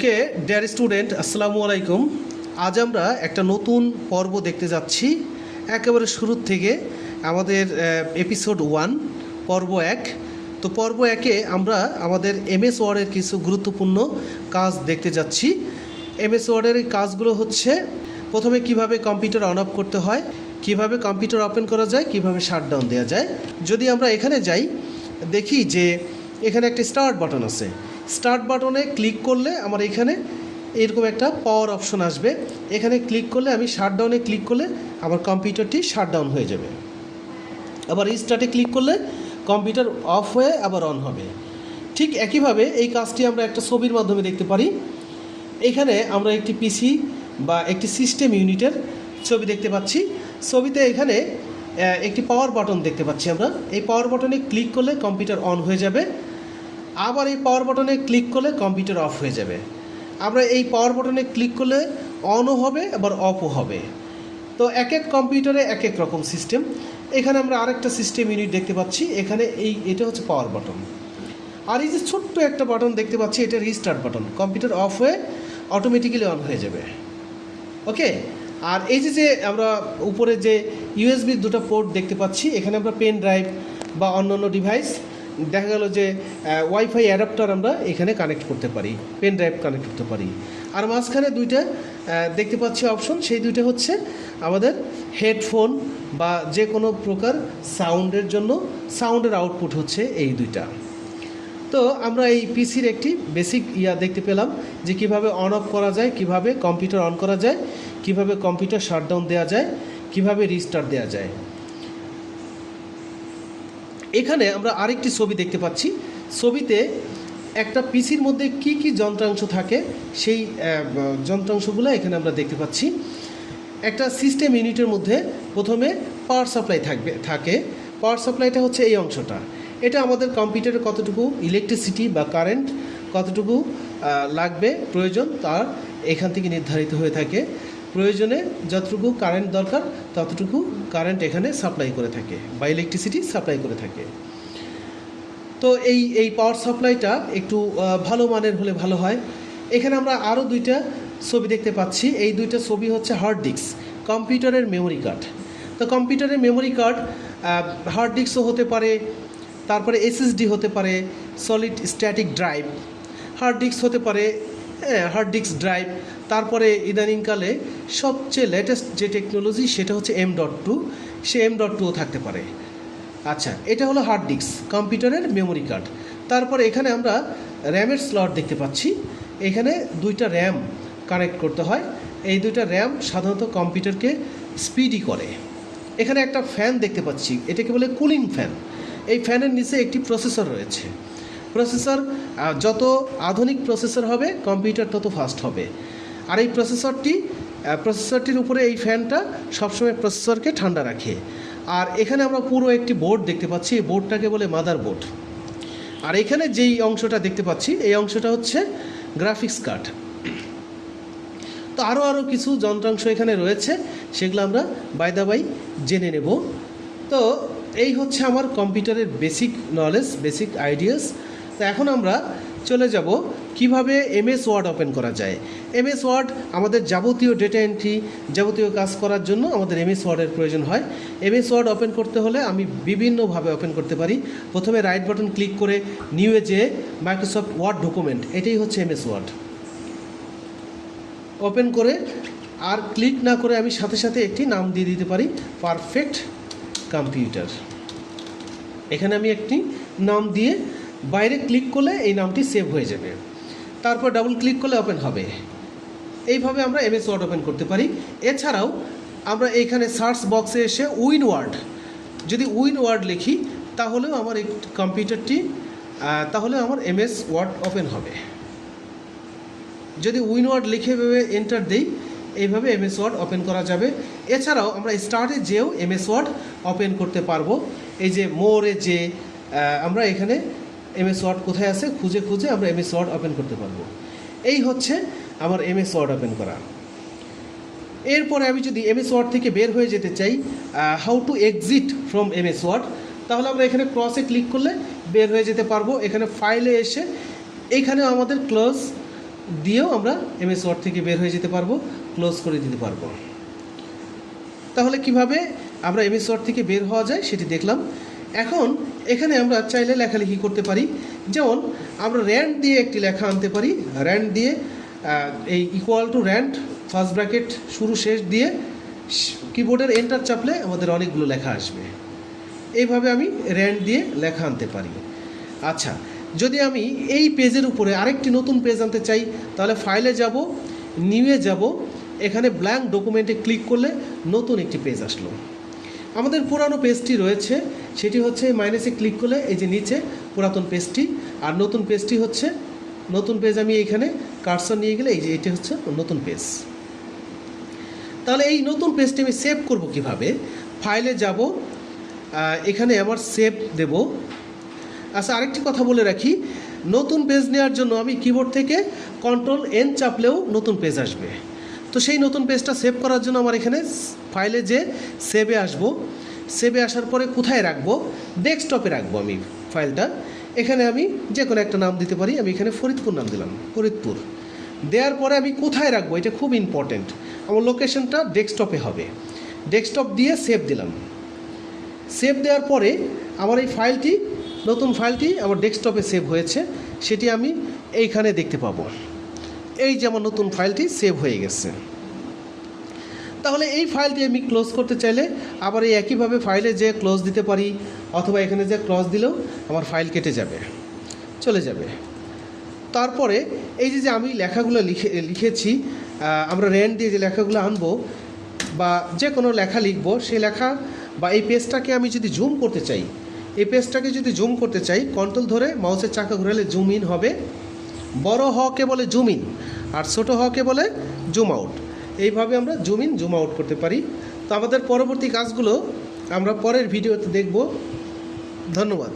Okay dear student, আসসালামু আলাইকুম। আজ আমরা একটা নতুন পর্ব দেখতে যাচ্ছি একেবারে শুরুর থেকে। আমাদের এপিসোড 1 পর্ব 1। তো পর্ব 1-এ আমরা আমাদের এমএস ওয়ার্ডের কিছু গুরুত্বপূর্ণ কাজ দেখতে যাচ্ছি। এমএস ওয়ার্ডের এই কাজগুলো হচ্ছে, প্রথমে কিভাবে কম্পিউটার অন অফ করতে হয়, কিভাবে কম্পিউটার ওপেন করা যায়, কিভাবে শাটডাউন দেওয়া যায়। যদি আমরা এখানে যাই, দেখি যে এখানে একটা স্টার্ট বাটন আছে। স্টার্ট বাটনে ক্লিক করলে আমার এখানে এরকম একটা পাওয়ার অপশন আসবে। এখানে ক্লিক করলে আমি শাটডাউনে ক্লিক করলে আমার কম্পিউটারটি শাটডাউন হয়ে যাবে। আবার রিস্টার্টে ক্লিক করলে কম্পিউটার অফ হয়ে আবার অন হবে। ঠিক একইভাবে এই কাজটি আমরা একটা ছবির মাধ্যমে দেখতে পারি। এখানে আমরা একটি পিসি বা একটি সিস্টেম ইউনিটের ছবি দেখতে পাচ্ছি। ছবিতে এখানে একটি পাওয়ার বাটন দেখতে পাচ্ছি আমরা। এই পাওয়ার বাটনে ক্লিক করলে কম্পিউটার অন হয়ে যাবে, আবার এই পাওয়ার বাটনে ক্লিক করলে কম্পিউটার অফ হয়ে যাবে। আমরা এই পাওয়ার বাটনে ক্লিক করলে অনও হবে আবার অফও হবে। তো এক এক কম্পিউটারে এক এক রকম সিস্টেম। এখানে আমরা আরেকটা সিস্টেম ইউনিট দেখতে পাচ্ছি। এখানে এটা হচ্ছে পাওয়ার বাটন। আর এই যে ছোট্ট একটা বাটন দেখতে পাচ্ছি, এটা রিস্টার্ট বাটন। কম্পিউটার অফ হয়ে অটোমেটিক্যালি অন হয়ে যাবে। ওকে। আর এই যে আমরা উপরে যে ইউএসবির দুটো পোর্ট দেখতে পাচ্ছি, এখানে আমরা পেন ড্রাইভ বা অন্যান্য ডিভাইস, দেখা গেল যে ওয়াইফাই অ্যাডাপ্টার আমরা এখানে কানেক্ট করতে পারি, পেন ড্রাইভ কানেক্ট করতে পারি। আর মাঝখানে দুইটা দেখতে পাচ্ছি অপশন, সেই দুইটা হচ্ছে আমাদের হেডফোন বা যে কোনো প্রকার সাউন্ডের জন্য, সাউন্ডের আউটপুট হচ্ছে এই দুইটা। তো আমরা এই পিসির একটি বেসিক দেখতে পেলাম যে কিভাবে অন অফ করা যায়, কিভাবে কম্পিউটার অন করা যায়, কিভাবে কম্পিউটার শাটডাউন দেওয়া যায়, কিভাবে রিস্টার্ট দেওয়া যায়। এখানে আমরা আরেকটি ছবি দেখতে পাচ্ছি। ছবিতে একটা পিসির মধ্যে কি কি যন্ত্রাংশ থাকে, সেই যন্ত্রাংশগুলো এখানে আমরা দেখতে পাচ্ছি। একটা সিস্টেম ইউনিটের মধ্যে প্রথমে পাওয়ার সাপ্লাই থাকে। পাওয়ার সাপ্লাইটা হচ্ছে এই অংশটা। এটা আমাদের কম্পিউটারে কতটুকু ইলেকট্রিসিটি বা কারেন্ট কতটুকু লাগবে প্রয়োজন, তার এখান থেকে নির্ধারিত হয়ে থাকে। প্রয়োজনে যতটুকু কারেন্ট দরকার ততটুকু কারেন্ট এখানে সাপ্লাই করে থাকে বা ইলেকট্রিসিটি সাপ্লাই করে থাকে। তো এই পাওয়ার সাপ্লাইটা একটু ভালো মানের হলে ভালো হয়। এখানে আমরা আরও দুইটা ছবি দেখতে পাচ্ছি। এই দুইটা ছবি হচ্ছে হার্ড ডিস্ক, কম্পিউটারের মেমোরি কার্ড। তো কম্পিউটারের মেমোরি কার্ড হার্ড ডিস্কও হতে পারে, তারপরে এসএসডি হতে পারে, solid static drive. Hard disk হতে পারে, হার্ড ডিস্ক ড্রাইভ। তারপরে ইদানিংকালে সবচেয়ে লেটেস্ট যে টেকনোলজি সেটা হচ্ছে M.2, সে M.2ও থাকতে পারে। আচ্ছা, এটা হলো হার্ড ডিস্ক, কম্পিউটারের মেমোরি কার্ড। তারপরে এখানে আমরা র্যামের স্লট দেখতে পাচ্ছি। এখানে দুইটা র্যাম কানেক্ট করতে হয়। এই দুইটা র্যাম সাধারণত কম্পিউটারকে স্পিডি করে। এখানে একটা ফ্যান দেখতে পাচ্ছি, এটাকে বলে কুলিং ফ্যান। এই ফ্যানের নিচে একটি প্রসেসর রয়েছে। প্রসেসর যত আধুনিক প্রসেসর হবে কম্পিউটার তত ফাস্ট হবে। আর এই প্রসেসরটির উপরে এই ফ্যানটা সবসময় প্রসেসরকে ঠান্ডা রাখে। আর এখানে আমরা পুরো একটি বোর্ড দেখতে পাচ্ছি, এই বোর্ডটাকে বলে মাদার বোর্ড। আর এখানে যেই অংশটা দেখতে পাচ্ছি এই অংশটা হচ্ছে গ্রাফিক্স কার্ড। তো আরও কিছু যন্ত্রাংশ এখানে রয়েছে, সেগুলো আমরা বাই দা বাই জেনে নেব। তো এই হচ্ছে আমার কম্পিউটারের বেসিক নলেজ, বেসিক আইডিয়াস। তো এখন আমরা চলে যাব কিভাবে এমএস ওয়ার্ড ওপেন করা যায়। এমএস ওয়ার্ড আমাদের যাবতীয় ডেটা এন্ট্রি, যাবতীয় কাজ করার জন্য আমাদের এমএস ওয়ার্ডের প্রয়োজন হয়। এমএস ওয়ার্ড ওপেন করতে হলে আমি বিভিন্নভাবে ওপেন করতে পারি। প্রথমে রাইট বাটন ক্লিক করে নিউয়ে যে মাইক্রোসফট ওয়ার্ড ডকুমেন্ট, এটাই হচ্ছে এমএস ওয়ার্ড। ওপেন করে আর ক্লিক না করে আমি সাথে সাথে একটি নাম দিয়ে দিতে পারি, পারফেক্ট কম্পিউটার। এখানে আমি একটি নাম দিয়ে বাইরে ক্লিক করলে এই নামটি সেভ হয়ে যাবে। তারপর ডাবল ক্লিক করলে ওপেন হবে। এইভাবে আমরা এমএস ওয়ার্ড ওপেন করতে পারি। এছাড়াও আমরা এইখানে সার্চ বক্সে এসে উইনওয়ার্ড, যদি উইনওয়ার্ড লিখি তাহলেও আমার এই কম্পিউটারটি, তাহলে আমার এমএস ওয়ার্ড ওপেন হবে। যদি উইনওয়ার্ড লিখে ভেবে এন্টার দিই, এইভাবে এমএস ওয়ার্ড ওপেন করা যাবে। এছাড়াও আমরা স্টার্টে যেও এমএস ওয়ার্ড ওপেন করতে পারবো। এই যে মোরে যে আমরা এখানে এমএস ওয়ার্ড কোথায় আছে খুঁজে খুঁজে আমরা এমএস ওয়ার্ড ওপেন করতে পারবো। এই হচ্ছে আমার এমএস ওয়ার্ড ওপেন করা। এরপরে আমি যদি এমএস ওয়ার্ড থেকে বের হয়ে যেতে চাই, how to exit from MS Word, তাহলে আমরা এখানে ক্রসে ক্লিক করলে বের হয়ে যেতে পারবো। এখানে ফাইলে এসে এখানে আমাদের ক্লোজ দিয়েও আমরা এমএস ওয়ার্ড থেকে বের হয়ে যেতে পারবো, ক্লোজ করে দিতে পারবো। তাহলে কিভাবে আমরা এমএস ওয়ার্ড থেকে বের হওয়া যায় সেটি দেখলাম। এখন এখানে আমরা চাইলে লেখালেখি করতে পারি, যেমন আমরা র্যান্ড দিয়ে একটি লেখা আনতে পারি। র্যান্ড দিয়ে এই equal to RAND first bracket শুরু শেষ দিয়ে কিবোর্ডের এন্টার চাপলে আমাদের অনেকগুলো লেখা আসবে। এইভাবে আমি র্যান্ড দিয়ে লেখা আনতে পারি। আচ্ছা, যদি আমি এই পেজের উপরে আরেকটি নতুন পেজ আনতে চাই, তাহলে ফাইলে যাব, নিউয়ে যাব, এখানে ব্ল্যাঙ্ক ডকুমেন্টে ক্লিক করলে নতুন একটি পেজ আসলো। আমাদের পুরানো পেজটি রয়েছে, সেটি হচ্ছে মাইনাসে ক্লিক করলে এই যে নিচে পুরাতন পেজটি, আর নতুন পেজটি হচ্ছে নতুন পেজ। আমি এইখানে কার্সর নিয়ে গেলে এই যে এটি হচ্ছে নতুন পেজ। তাহলে এই নতুন পেজটি আমি সেভ করব কিভাবে? ফাইলে যাব, এখানে আমার সেভ দেব। আচ্ছা, আরেকটি কথা বলে রাখি, নতুন পেজ নেওয়ার জন্য আমি কিবোর্ড থেকে Ctrl+N চাপলেও নতুন পেজ আসবে। তো সেই নতুন পেজটা সেভ করার জন্য আমার এখানে ফাইলে যে সেভে আসব, সেভে আসার পরে কোথায় রাখবো? ডেস্কটপে রাখবো আমি ফাইলটা। এখানে আমি যে কোনো একটা নাম দিতে পারি, আমি এখানে ফরিদপুর নাম দিলাম, ফরিদপুর। দেওয়ার পরে আমি কোথায় রাখবো, এটা খুব ইম্পর্টেন্ট, আমার লোকেশনটা ডেস্কটপে হবে। ডেস্কটপ দিয়ে সেভ দিলাম। সেভ দেওয়ার পরে আমার এই ফাইলটি, নতুন ফাইলটি আমার ডেস্কটপে সেভ হয়েছে, সেটি আমি এইখানে দেখতে পাবো। এই যে আমার নতুন ফাইলটি সেভ হয়ে গেছে। তাহলে এই ফাইলটি আমি ক্লোজ করতে চাইলে আবার এই একইভাবে ফাইলে যে ক্লোজ দিতে পারি, অথবা এখানে যে ক্লোজ দিলেও আমার ফাইল কেটে যাবে, চলে যাবে। তারপরে এই যে আমি লেখাগুলো লিখেছি, আমরা র্যান্ড দিয়ে যে লেখাগুলো আনবো বা যে কোনো লেখা লিখবো, সেই লেখা বা এই পেজটাকে আমি যদি জুম করতে চাই, এই পেজটাকে যদি জুম করতে চাই, কন্ট্রোল ধরে মাউসের চাকা ঘোরালে জুম ইন হবে। বড় হওয়াকে বলে জুম ইন, আর ছোটো হওয়াকে বলে জুম আউট। এইভাবে আমরা জুম ইন জুম আউট করতে পারি। তো আমাদের পরবর্তী কাজগুলো আমরা পরের ভিডিওতে দেখব। ধন্যবাদ।